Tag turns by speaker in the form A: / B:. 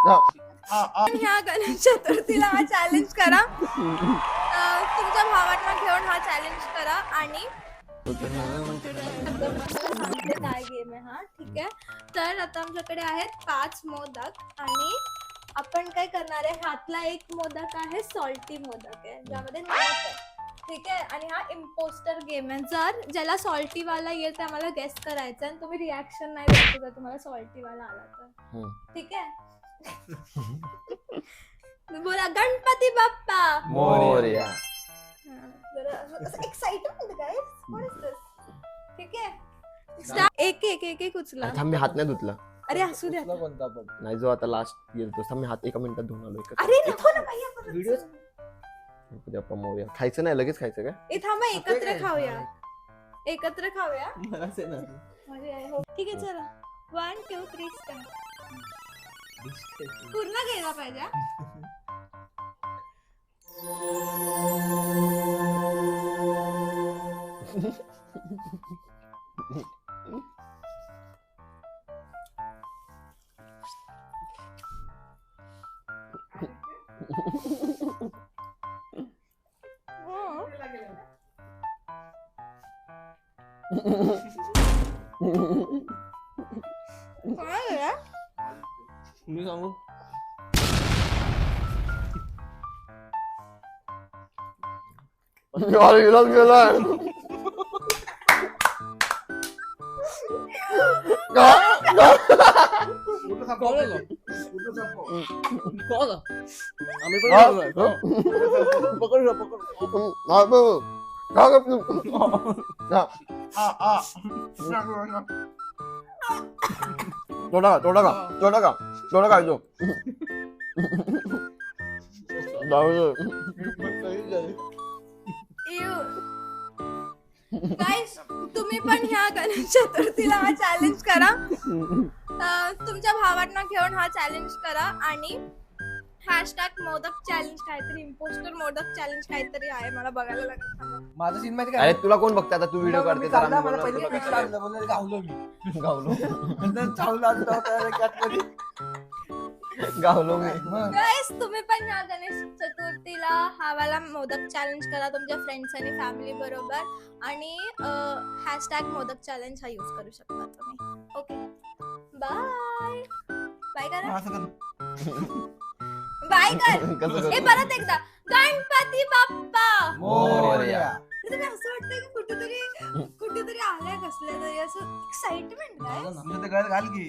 A: ह्या गणेश चतुर्थीला हा चॅलेंज करा. तुमच्या भावांना घेऊन हा चॅलेंज करा आणि सांगते काय गेम आहे हा. ठीक आहे, तर आता आमच्याकडे आहेत 5 मोदक आणि आपण काय करणार आहे, हातला एक मोदक आहे सॉल्टी मोदक आहे ज्यामध्ये नमक आहे. ठीक आहे, आणि हा इम्पोस्टर गेम आहे. जर ज्याला सॉल्टी वाला येईल ते आम्हाला गेस करायचं आणि तुम्ही रिॲक्शन नाही द्यायचं जर तुम्हाला सॉल्टी वाला आला तर. ठीक आहे. बोला Ganpati Bappa
B: Morya.
A: Excitement guys, what is this? ठीक आहे, स्टार्ट. एक एक एक एक उचला.
B: थांब मी हात नाही धुतला.
A: अरे असू दे आता.
C: कोणता पण
B: नाही जो आता लास्ट गेलतो थांब मी हात 1 मिनिटात धुवून आलो.
A: अरे नको ना भाई, आपण
C: व्हिडिओ
B: गणपती बाप्पा मोरया. खायचं नाही लगेच खायचं काय?
A: ए थांबा, एकत्र खाऊया, एकत्र खाऊया.
C: मला से ना
A: मजा आहे. हो ठीक आहे, चला 1 2 3 स्टार्ट. पूर्ण गेला पाहिजे हा. काय आहे?
C: मी सांगू
B: अरे इलाज गेलाय.
C: आम्ही पण पकड
B: थोडा खायचो.
A: गाइस, तुम्ही पण ह्या गणेश चतुर्थीला हा चॅलेंज करा. तुमच्या भावांना घेऊन हा चॅलेंज करा आणि मोदक चॅलेंज काहीतरी, इम्पोस्टर मोदक चॅलेंज काहीतरी आहे, मला बघायला लागेल. थांबा.
C: माझं सीन माहिती
B: अरे
C: काय
B: तुला कोण बघता आता, तू व्हिडिओ करते तर आम्ही
C: मला
B: बोलणार
C: पहिले
B: तुला
C: पीठ
B: काय
C: लागलं म्हणून गावलो मी
B: गावलो
C: नंतर चावलं आणि तेव्हा कॅट मध्ये
B: गावलो मी.
A: गाइस, तुम्ही पण ह्या गणेश चतुर्थीला हा मोदक चॅलेंज करा तुमच्या फ्रेंड्स आणि फॅमिली बरोबर आणि मोदक चॅलेंज हा यूज करू शकता तुम्ही. ओके, बाय बाय करा,
C: असं कर
A: बाय कर.
B: कसं
A: हे
B: करू?
A: परत एकदा, गणपती बाप्पा
C: मोरया.
A: तुम्ही असं वाटतं की कुठेतरी आलंय कसल्या तरी असं एक्साइटमेंट काय.
C: आमच्या ते गळ्यात घाल की